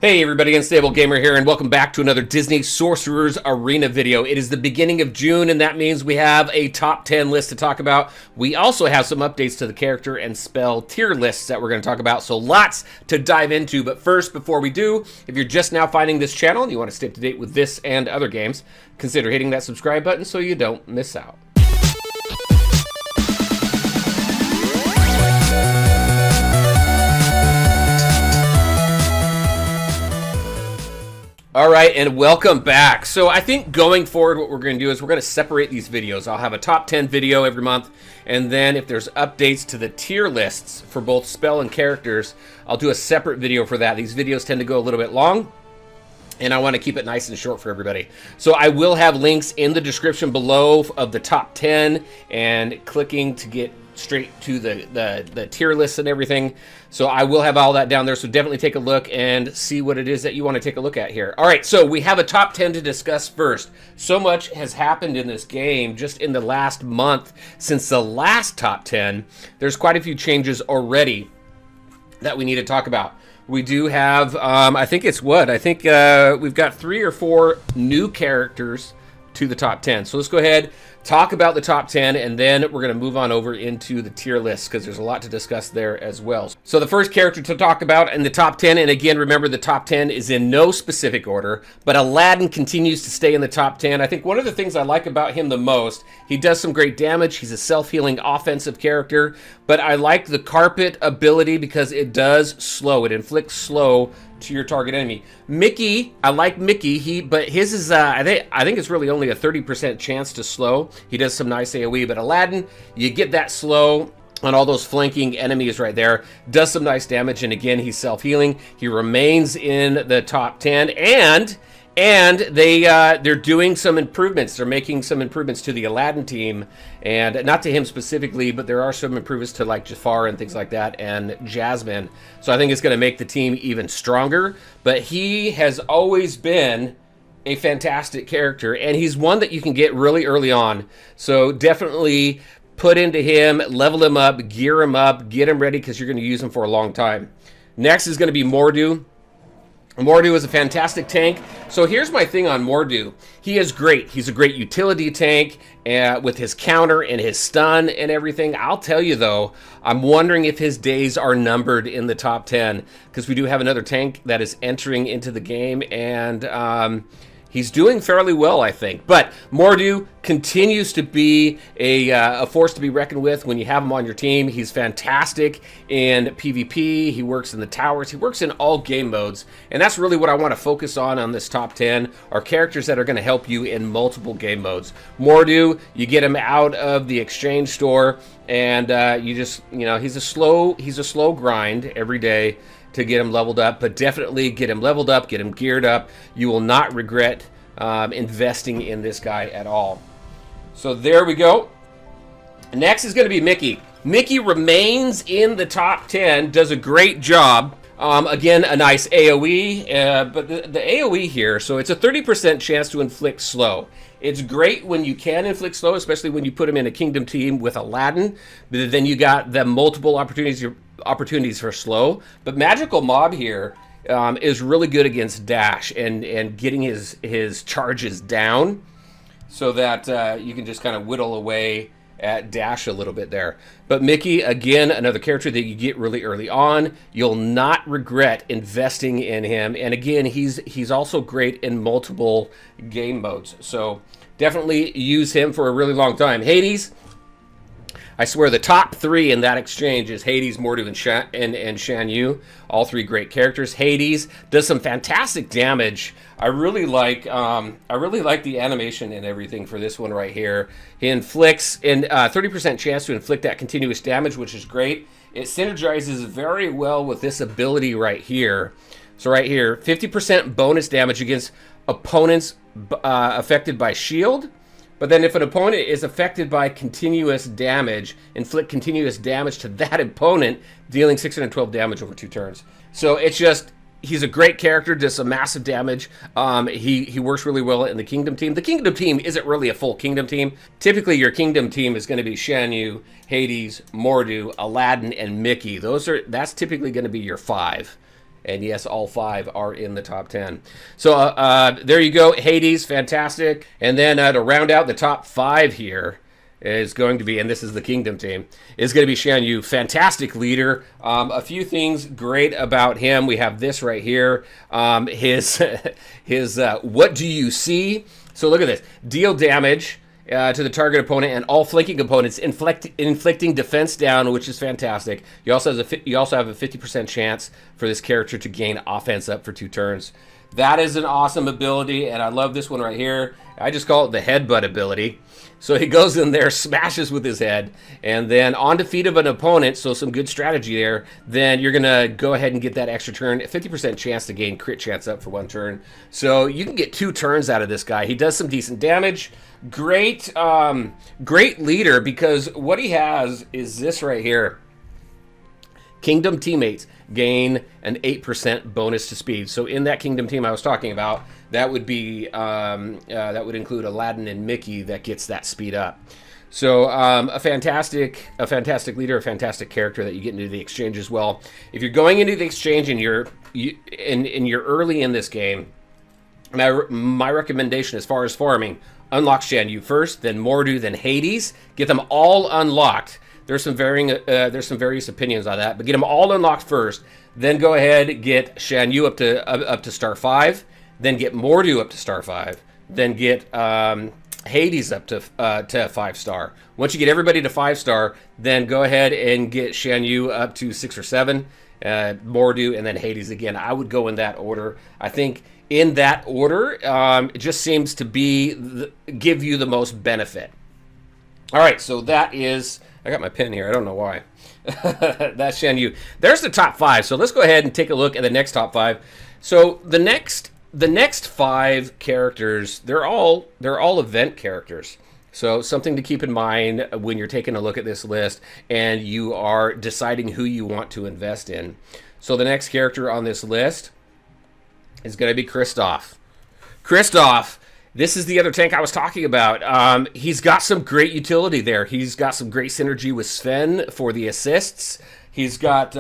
Hey everybody, Unstable Gamer here, and welcome back to another Disney Sorcerer's Arena video. It is the beginning of June, and that means we have a top 10 list to talk about. We also have some updates to the character and spell tier lists that we're going to talk about, so lots to dive into. But first, before we do, if you're just now finding this channel and you want to stay up to date with this and other games, consider hitting that subscribe button so you don't miss out. All right, and welcome back. So I think going forward, what we're going to do is we're going to separate these videos. I'll have a top 10 video every month, and then if there's updates to the tier lists for both spell and characters, I'll do a separate video for that. These videos tend to go a little bit long, and I want to keep it nice and short for everybody. So I will have links in the description below of the top 10 and clicking to get straight to the tier lists and everything. So I will have all that down there, so definitely take a look and see what it is that you want to take a look at here. All right, so we have a top 10 to discuss first. So much has happened in this game just in the last month since the last top 10. There's quite a few changes already that we need to talk about. We do have, I think we've got 3 or 4 new characters to the top 10. So let's go ahead, talk about the top 10, and then we're going to move on over into the tier list because there's a lot to discuss there as well. So the first character to talk about in the top 10, and again, remember the top 10 is in no specific order, but Aladdin continues to stay in the top 10. I think one of the things I like about him the most, he does some great damage. He's a self-healing offensive character, but I like the carpet ability because it does slow. It inflicts slow to your target enemy. Mickey, I like Mickey, but his is, I think it's really only a 30% chance to slow. He does some nice AoE, but Aladdin, you get that slow on all those flanking enemies right there. Does some nice damage, and again, he's self-healing. He remains in the top 10, and they're doing some improvements. They're making some improvements to the Aladdin team, and not to him specifically, but there are some improvements to like Jafar and things like that, and Jasmine. So I think it's going to make the team even stronger. But he has always been a fantastic character, and he's one that you can get really early on. So definitely put into him, level him up, gear him up, get him ready because you're going to use him for a long time. Next is going to be Mor'du. Mor'du is a fantastic tank. So here's my thing on Mor'du. He is great. He's a great utility tank with his counter and his stun and everything. I'll tell you though, I'm wondering if his days are numbered in the top 10 because we do have another tank that is entering into the game, and he's doing fairly well, I think. But Mor'du continues to be a force to be reckoned with when you have him on your team. He's fantastic in PvP. He works in the towers. He works in all game modes. And that's really what I want to focus on this top 10, are characters that are going to help you in multiple game modes. Mor'du, you get him out of the exchange store, and you just, he's a slow grind every day to get him leveled up, but definitely get him leveled up, get him geared up. You will not regret investing in this guy at all. So there we go. Next is going to be Mickey. Mickey remains in the top 10, does a great job. Again, a nice AoE, but the AoE here, so it's a 30% chance to inflict slow. It's great when you can inflict slow, especially when you put him in a kingdom team with Aladdin, but then you got the multiple opportunities for slow. But Magical Mob here is really good against dash and getting his charges down so that you can just kind of whittle away at dash a little bit there. But Mickey, again, another character that you get really early on. You'll not regret investing in him. And again, he's also great in multiple game modes. So definitely use him for a really long time. Hades, I swear the top 3 in that exchange is Hades, Mor'du, and Shan Yu. All 3 great characters. Hades does some fantastic damage. I really like the animation and everything for this one right here. He inflicts 30% chance to inflict that continuous damage, which is great. It synergizes very well with this ability right here. So right here, 50% bonus damage against opponents affected by shield. But then if an opponent is affected by continuous damage, inflict continuous damage to that opponent, dealing 612 damage over 2 turns. So it's just, he's a great character, does some massive damage. He works really well in the Kingdom team. The Kingdom team isn't really a full Kingdom team. Typically your Kingdom team is going to be Shan Yu, Hades, Mor'du, Aladdin, and Mickey. That's typically going to be your 5. And yes, all 5 are in the top 10. So there you go. Hades, fantastic. And then to round out the top 5 here is going to be, and this is the Kingdom team, is going to be Shan Yu. Fantastic leader. A few things great about him. We have this right here. His what do you see? So look at this. Deal damage to the target opponent and all flanking opponents, inflicting defense down, which is fantastic. You also have a 50% chance for this character to gain offense up for 2 turns. That is an awesome ability, and I love this one right here. I just call it the headbutt ability. So he goes in there, smashes with his head, and then on defeat of an opponent, so some good strategy there, then you're going to go ahead and get that extra turn, 50% chance to gain crit chance up for 1 turn. So you can get 2 turns out of this guy. He does some decent damage. Great, great leader, because what he has is this right here. Kingdom teammates gain an 8% bonus to speed. So in that Kingdom team I was talking about, that would be that would include Aladdin and Mickey that gets that speed up. So a fantastic leader, a fantastic character that you get into the exchange as well. If you're going into the exchange and you're early in this game, my recommendation as far as farming, unlock Shan Yu first, then Mordu, then Hades. Get them all unlocked. There's some various opinions on that, but get them all unlocked first. Then go ahead, get Shan Yu up to star 5. Then get Mordu up to star 5. Then get Hades up to 5-star. Once you get everybody to 5-star, then go ahead and get Shan Yu up to 6 or 7. Mordu, and then Hades again. I would go in that order. I think in that order, it just seems to give you the most benefit. All right, so that is. I got my pen here. I don't know why. That's Shan Yu. There's the top 5. So let's go ahead and take a look at the next top 5. So the next 5 characters, they're all event characters. So something to keep in mind when you're taking a look at this list and you are deciding who you want to invest in. So the next character on this list is going to be Kristoff. Kristoff. This is the other tank I was talking about. He's got some great utility there. He's got some great synergy with Sven for the assists. He's got,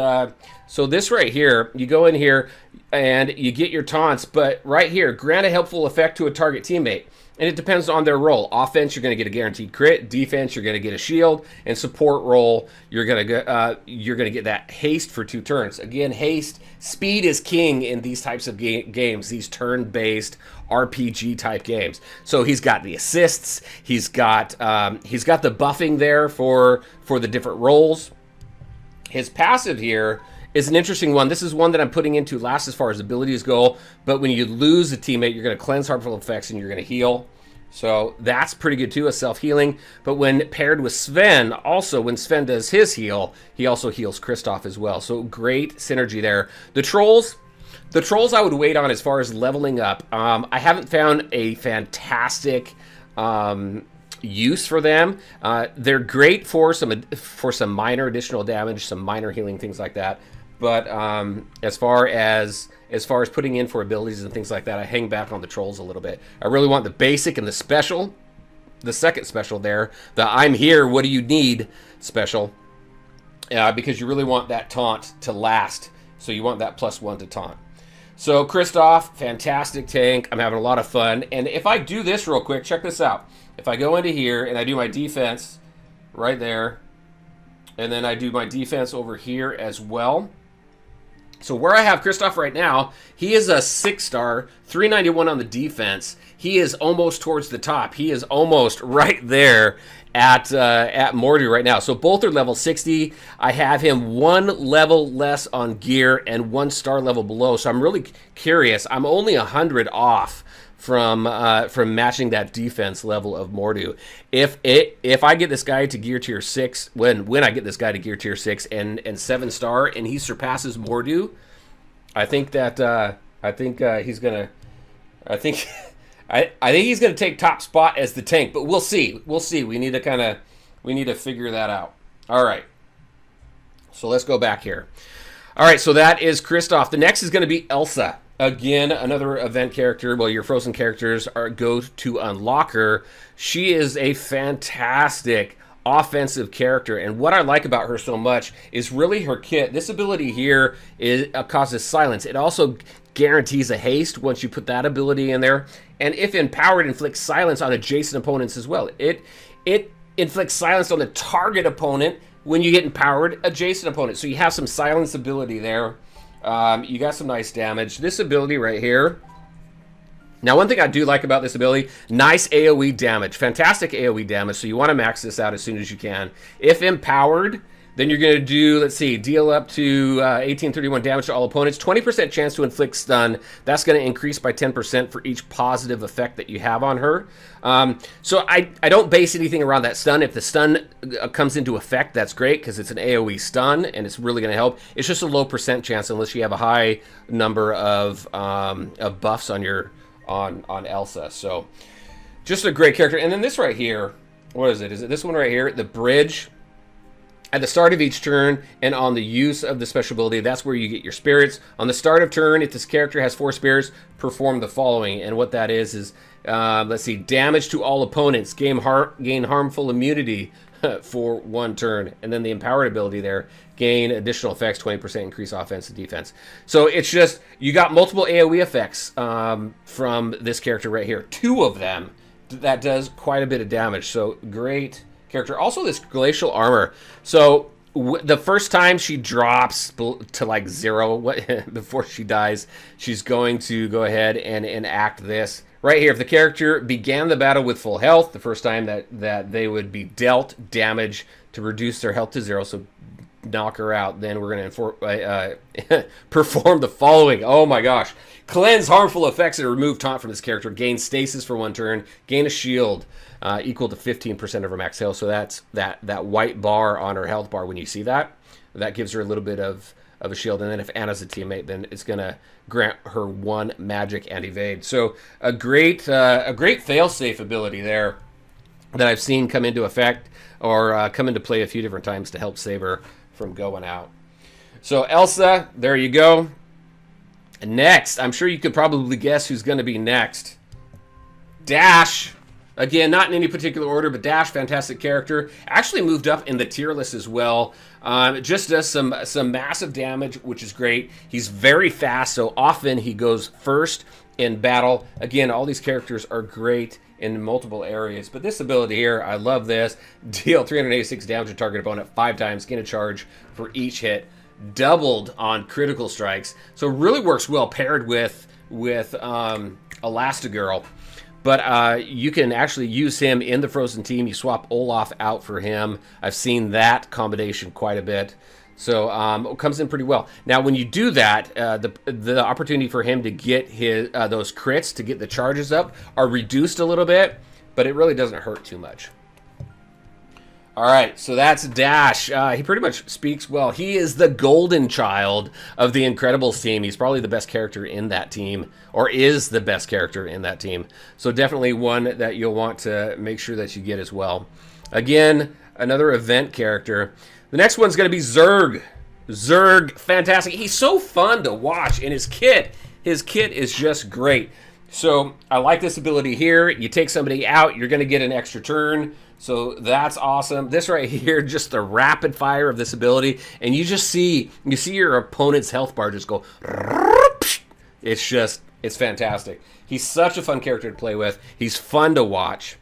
so this right here, you go in here and you get your taunts, but right here, grant a helpful effect to a target teammate. And it depends on their role. Offense, you're going to get a guaranteed crit. Defense, you're going to get a shield. And support role, you're going to get that haste for 2 turns. Again, haste, speed is king in these types of games, these turn-based RPG type games. So he's got the assists. He's got the buffing there for the different roles. His passive here is an interesting one. This is one that I'm putting into last as far as abilities go, but when you lose a teammate, you're going to cleanse harmful effects and you're going to heal. So that's pretty good too, a self-healing. But when paired with Sven, also when Sven does his heal, he also heals Kristoff as well. So great synergy there. The trolls I would wait on as far as leveling up. I haven't found a fantastic use for them. They're great for some minor additional damage, some minor healing, things like that. But as far as putting in for abilities and things like that, I hang back on the trolls a little bit. I really want the basic and the special, the second special there, the I'm here, what do you need special, because you really want that taunt to last. So you want that +1 to taunt. So Kristoff, fantastic tank. I'm having a lot of fun. And if I do this real quick, check this out. If I go into here and I do my defense right there, and then I do my defense over here as well. So where I have Kristoff right now, he is a 6-star, 391 on the defense. He is almost towards the top. He is almost right there at Mordu right now. So both are level 60. I have him 1 level less on gear and 1 star level below. So I'm really curious. I'm only 100 off from matching that defense level of Mordu. If I get this guy to gear tier 6, when I get this guy to gear tier 6 and 7-star and he surpasses Mordu, I think he's gonna take top spot as the tank, but we'll see. We need to figure that out. All right. So let's go back here. All right, so that is Kristoff. The next is going to be Elsa. Again, another event character. Well, your frozen characters go to unlock her. She is a fantastic offensive character. And what I like about her so much is really her kit. This ability here causes silence. It also guarantees a haste once you put that ability in there. And if empowered, inflicts silence on adjacent opponents as well. It inflicts silence on the target opponent when you get empowered adjacent opponent. So you have some silence ability there. You got some nice damage. This ability right here. Now, one thing I do like about this ability, nice AoE damage, fantastic AoE damage, so you want to max this out as soon as you can. If empowered, then you're going to do, let's see, deal up to 1831 damage to all opponents, 20% chance to inflict stun. That's going to increase by 10% for each positive effect that you have on her. So I don't base anything around that stun. If the stun comes into effect, that's great because it's an AoE stun and it's really going to help. It's just a low percent chance unless you have a high number of buffs on your on Elsa. So just a great character. And then this right here, what is it? Is it this one right here? The bridge. At the start of each turn and on the use of the special ability, that's where you get your spirits. On the start of turn, if this character has 4 spirits, perform the following. And what that is let's see, damage to all opponents, gain harmful immunity for 1 turn. And then the empowered ability there, gain additional effects, 20% increase offense and defense. So it's just, you got multiple AoE effects from this character right here. 2 of them, that does quite a bit of damage. So great character. Also this glacial armor. So the first time she drops to like 0 before she dies, she's going to go ahead and enact this right here. If the character began the battle with full health, the first time that they would be dealt damage to reduce their health to 0, so knock her out, then we're going to perform the following. Oh my gosh. Cleanse harmful effects and remove taunt from this character. Gain stasis for 1 turn. Gain a shield equal to 15% of her max health. So that's that white bar on her health bar. When you see that, that gives her a little bit of a shield. And then if Anna's a teammate, then it's going to grant her 1 magic and evade. So a great fail-safe ability there that I've seen come into effect or come into play a few different times to help save her from going out. So Elsa, there you go. Next, I'm sure you could probably guess who's going to be next. Dash. Again, not in any particular order, but Dash, fantastic character. Actually moved up in the tier list as well. Just does some massive damage, which is great. He's very fast, so often he goes first in battle. Again, all these characters are great in multiple areas, but this ability here, I love this. Deal 386 damage to target opponent 5 times, gain a charge for each hit. Doubled on critical strikes, so really works well paired with Elastigirl. But you can actually use him in the Frozen team. You swap Olaf out for him. I've seen that combination quite a bit. So it comes in pretty well. Now, when you do that, the opportunity for him to get his those crits, to get the charges up, are reduced a little bit, but it really doesn't hurt too much. All right, so that's Dash. He pretty much speaks well. He is the golden child of the Incredibles team. He's probably the best character in that team, or is the best character in that team. So definitely one that you'll want to make sure that you get as well. Again, another event character. The next one's going to be Zurg. Zurg, fantastic. He's so fun to watch, and his kit is just great. So I like this ability here. You take somebody out, you're going to get an extra turn. So that's awesome. This right here, just the rapid fire of this ability, and you see your opponent's health bar just go. It's fantastic. He's such a fun character to play with. He's fun to watch.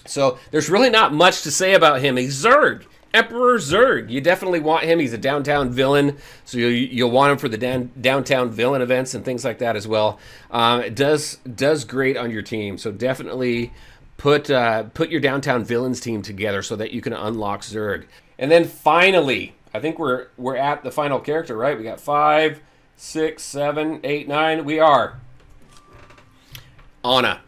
So there's really not much to say about him. He's Zurg. Emperor Zurg. You definitely want him. He's a downtown villain, so you'll want him for the downtown villain events and things like that as well. It does great on your team, so definitely put your downtown villains team together so that you can unlock Zurg. And then finally, I think we're at the final character, right? We got 5, 6, 7, 8, 9. We are Anna.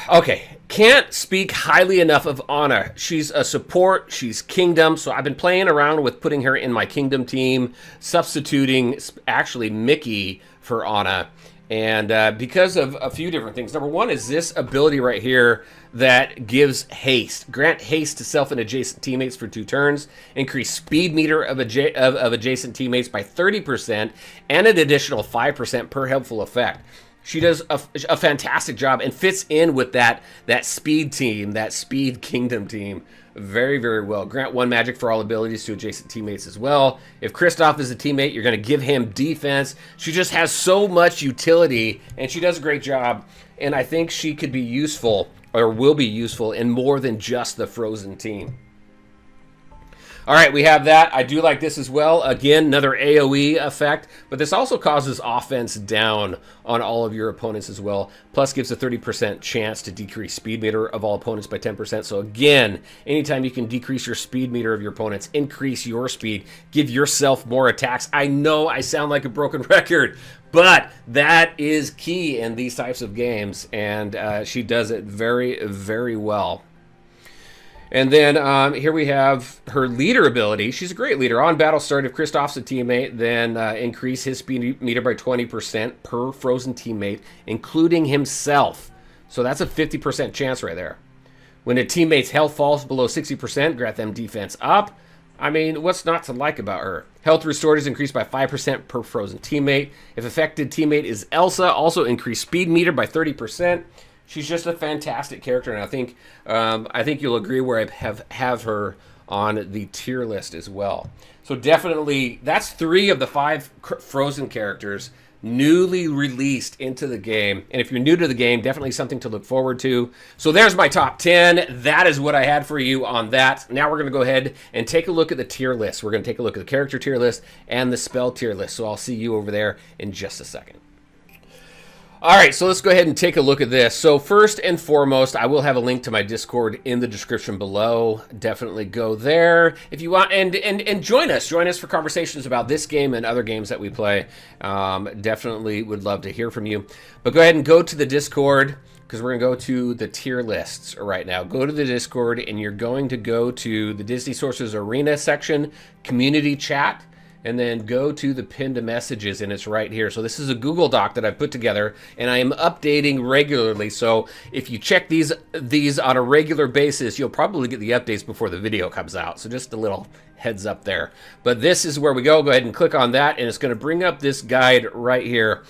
Okay. Can't speak highly enough of Anna. She's a support. She's Kingdom. So I've been playing around with putting her in my Kingdom team, substituting actually Mickey for Anna. And because of a few different things. Number one is this ability right here that gives haste. Grant haste to self and adjacent teammates for 2 turns. Increase speed meter of adjacent teammates by 30% and an additional 5% per helpful effect. She does a fantastic job and fits in with that speed team, that speed kingdom team very, very well. Grant 1 magic for all abilities to adjacent teammates as well. If Kristoff is a teammate, you're going to give him defense. She just has so much utility, and she does a great job. And I think she could be useful, or will be useful, in more than just the Frozen team. All right, we have that. I do like this as well. Again, another AoE effect, but this also causes offense down on all of your opponents as well. Plus gives a 30% chance to decrease speed meter of all opponents by 10%. So again, anytime you can decrease your speed meter of your opponents, increase your speed, give yourself more attacks. I know I sound like a broken record, but that is key in these types of games, and she does it very, very well. And then here we have her leader ability. She's a great leader. On battle start, if Kristoff's a teammate, then increase his speed meter by 20% per Frozen teammate, including himself. So that's a 50% chance right there. When a teammate's health falls below 60%, grant them defense up. I mean, what's not to like about her? Health restored is increased by 5% per Frozen teammate. If affected teammate is Elsa, also increase speed meter by 30%. She's just a fantastic character, and I think you'll agree where I have her on the tier list as well. So definitely, that's 3 of the 5 Frozen characters newly released into the game. And if you're new to the game, definitely something to look forward to. So there's my top 10. That is what I had for you on that. Now we're going to go ahead and take a look at the tier list. We're going to take a look at the character tier list and the spell tier list. So I'll see you over there in just a second. All right, so let's go ahead and take a look at this. So first and foremost, I will have a link to my Discord in the description below. Definitely go there if you want, and join us. Join us for conversations about this game and other games that we play. Definitely would love to hear from you. But go ahead and go to the Discord, because we're going to go to the tier lists right now. Go to the Discord, and you're going to go to the Disney Sources Arena section, community chat, and then go to the pinned messages, and it's right here. So this is a Google Doc that I put together, and I am updating regularly. So if you check these on a regular basis, you'll probably get the updates before the video comes out. So just a little heads up there. But this is where we go. Go ahead and click on that, and it's going to bring up this guide right here.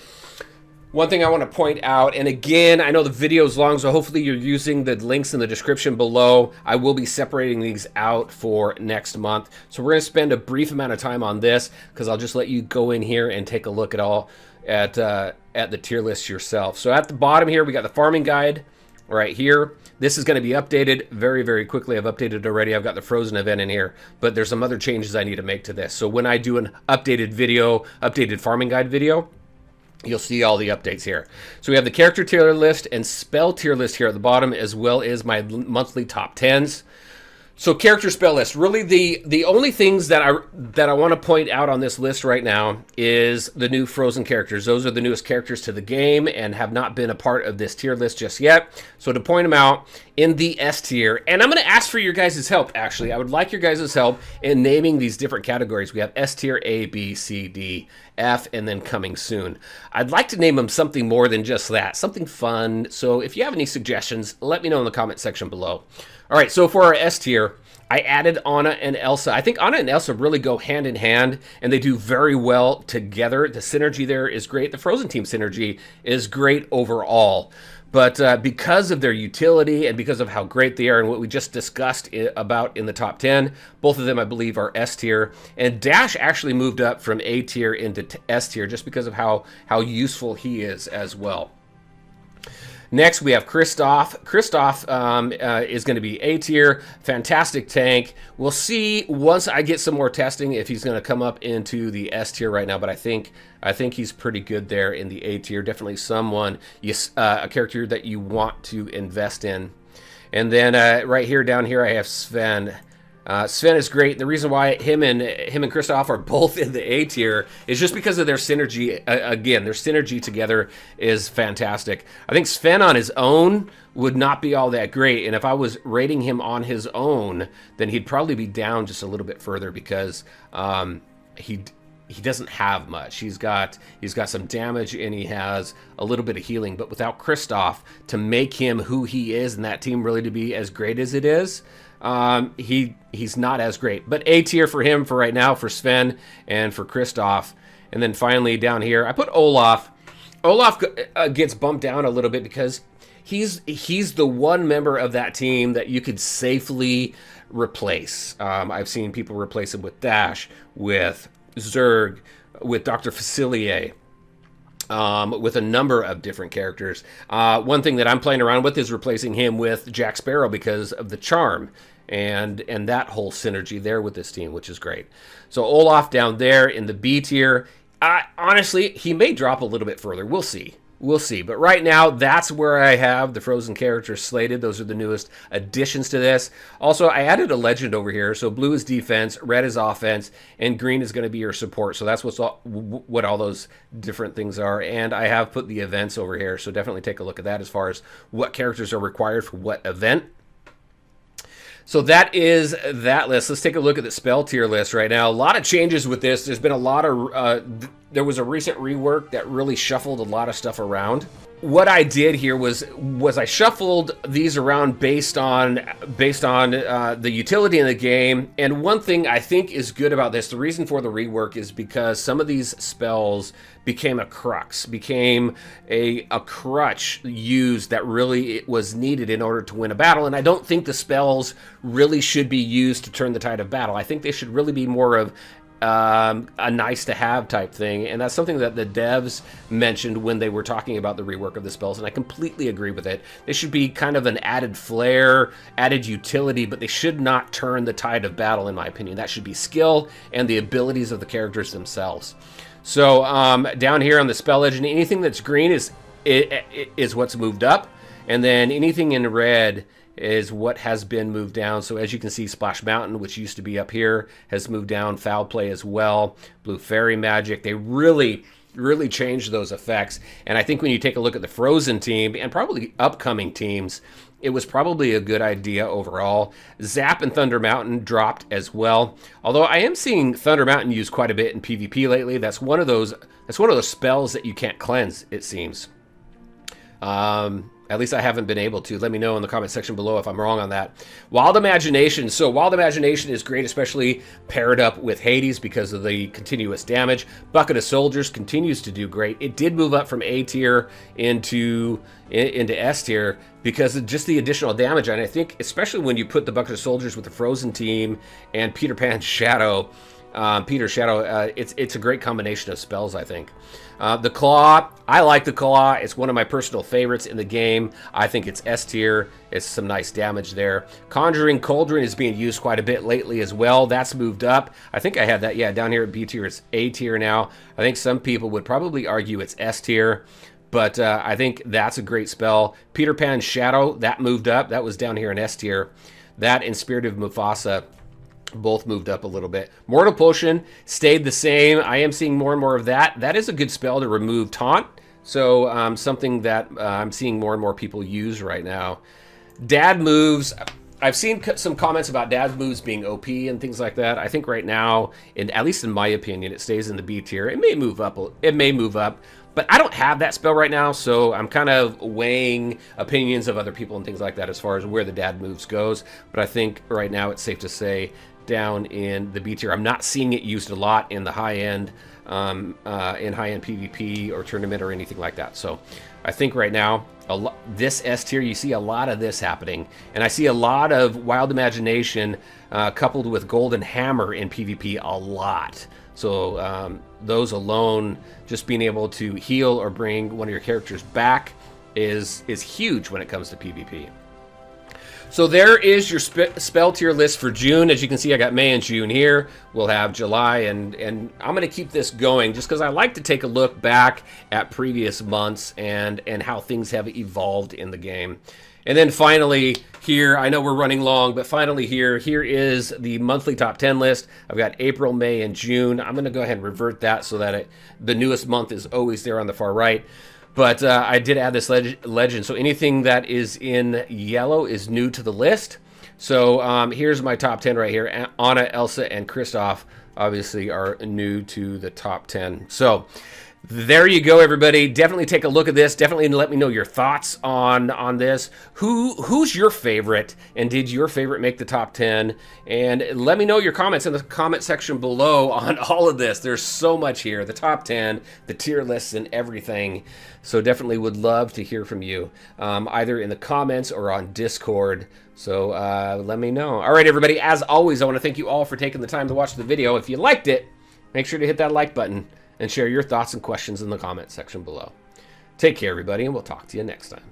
One thing I want to point out, and again, I know the video is long, so hopefully you're using the links in the description below. I will be separating these out for next month. So we're going to spend a brief amount of time on this, because I'll just let you go in here and take a look at the tier list yourself. So at the bottom here, we got the farming guide right here. This is going to be updated very, very quickly. I've updated it already. I've got the Frozen event in here, but there's some other changes I need to make to this. So when I do an updated farming guide video, you'll see all the updates here. So we have the character tier list and spell tier list here at the bottom, as well as my monthly top 10s. So character spell list, really the only things that I want to point out on this list right now is the new Frozen characters. Those are the newest characters to the game and have not been a part of this tier list just yet. So to point them out in the S tier, and I'm going to ask for your guys' help, actually. I would like your guys' help in naming these different categories. We have S tier, A, B, C, D, F, and then coming soon. I'd like to name them something more than just that, something fun. So if you have any suggestions, let me know in the comment section below. All right, so for our S tier, I added Anna and Elsa. I think Anna and Elsa really go hand in hand, and they do very well together. The synergy there is great. The Frozen team synergy is great overall. But because of their utility and because of how great they are and what we just discussed about in the top 10, both of them, I believe, are S tier. And Dash actually moved up from A tier into S tier just because of how useful he is as well. Next, we have Kristoff. Kristoff is going to be A tier, fantastic tank. We'll see once I get some more testing if he's going to come up into the S tier right now, but I think he's pretty good there in the A tier. Definitely someone, a character that you want to invest in. And then right here, down here, I have Sven. Sven is great. The reason why him and Kristoff are both in the A tier is just because of their synergy. Again, their synergy together is fantastic. I think Sven on his own would not be all that great, and if I was rating him on his own, then he'd probably be down just a little bit further because he doesn't have much. He's got some damage and he has a little bit of healing, but without Kristoff to make him who he is and that team really to be as great as it is, he's not as great. But A tier for him for right now, for Sven and for Kristoff. And then finally down here, I put Olaf. Olaf gets bumped down a little bit because he's the one member of that team that you could safely replace. I've seen people replace him with Dash, with Zerg, with Dr. Facilier, with a number of different characters. One thing that I'm playing around with is replacing him with Jack Sparrow because of the charm and that whole synergy there with this team, which is great. So Olaf down there in the B tier. Honestly, he may drop a little bit further. We'll see. We'll see. But right now, that's where I have the Frozen characters slated. Those are the newest additions to this. Also, I added a legend over here. So blue is defense, red is offense, and green is going to be your support. So that's what all those different things are. And I have put the events over here. So definitely take a look at that as far as what characters are required for what event. So that is that list. Let's take a look at the spell tier list right now. A lot of changes with this. There's been a lot of... there was a recent rework that really shuffled a lot of stuff around. What I did here was I shuffled these around based on the utility in the game. And one thing I think is good about this, the reason for the rework is because some of these spells became a crux, became a crutch used that really was needed in order to win a battle. And I don't think the spells really should be used to turn the tide of battle. I think they should really be more of a nice to have type thing, and that's something that the devs mentioned when they were talking about the rework of the spells, and I completely agree with it. They should be kind of an added flair, added utility, but they should not turn the tide of battle, in my opinion. That should be skill and the abilities of the characters themselves. So down here on the spell legend, anything that's green is what's moved up, and then anything in red is what has been moved down. So as you can see, Splash Mountain, which used to be up here, has moved down. Foul Play as well. Blue Fairy Magic. They really changed those effects. And I think when you take a look at the Frozen team and probably upcoming teams, it was probably a good idea overall. Zap and Thunder Mountain dropped as well. Although I am seeing Thunder Mountain used quite a bit in PvP lately. That's one of those spells that you can't cleanse, it seems. At least I haven't been able to. Let me know in the comment section below if I'm wrong on that. Wild Imagination. So Wild Imagination is great, especially paired up with Hades because of the continuous damage. Bucket of Soldiers continues to do great. It did move up from A tier into S tier because of just the additional damage. And I think especially when you put the Bucket of Soldiers with the Frozen team and Peter Pan's Shadow, Peter's Shadow, it's a great combination of spells, I think. The Claw, I like the Claw. It's one of my personal favorites in the game. I think it's S tier. It's some nice damage there. Conjuring Cauldron is being used quite a bit lately as well. That's moved up. I think I had that, yeah, down here at B tier. It's A tier now. I think some people would probably argue it's S tier, but I think that's a great spell. Peter Pan's Shadow, that moved up. That was down here in S tier. That and Spirit of Mufasa both moved up a little bit. Mortal Potion stayed the same. I am seeing more and more of that. That is a good spell to remove taunt. So something that I'm seeing more and more people use right now. Dad moves. I've seen some comments about dad moves being OP and things like that. I think right now, at least in my opinion, it stays in the B tier. It may move up. But I don't have that spell right now, so I'm kind of weighing opinions of other people and things like that as far as where the dad moves goes. But I think right now it's safe to say down in the B tier. I'm not seeing it used a lot in the high end, in high-end PvP or tournament or anything like that. So I think right now, this S tier, you see a lot of this happening. And I see a lot of Wild Imagination coupled with Golden Hammer in PvP a lot. So those alone, just being able to heal or bring one of your characters back is huge when it comes to PvP. So there is your spell tier list for June. As you can see, I got May and June here. We'll have July, and I'm going to keep this going just because I like to take a look back at previous months and how things have evolved in the game. And then finally here, I know we're running long, but finally here is the monthly top 10 list. I've got April, May, and June. I'm going to go ahead and revert that so that the newest month is always there on the far right. But I did add this legend. So anything that is in yellow is new to the list. So here's my top 10 right here. Anna, Elsa, and Kristoff obviously are new to the top 10. So There you go, everybody. Definitely take a look at this. Definitely let me know your thoughts on this. Who's your favorite, and did your favorite make the top 10? And let me know your comments in the comment section below on all of this. There's so much here. The top 10, the tier lists, and everything. So definitely would love to hear from you, either in the comments or on Discord. So let me know. All right, everybody. As always, I want to thank you all for taking the time to watch the video. If you liked it, make sure to hit that like button and share your thoughts and questions in the comment section below. Take care, everybody, and we'll talk to you next time.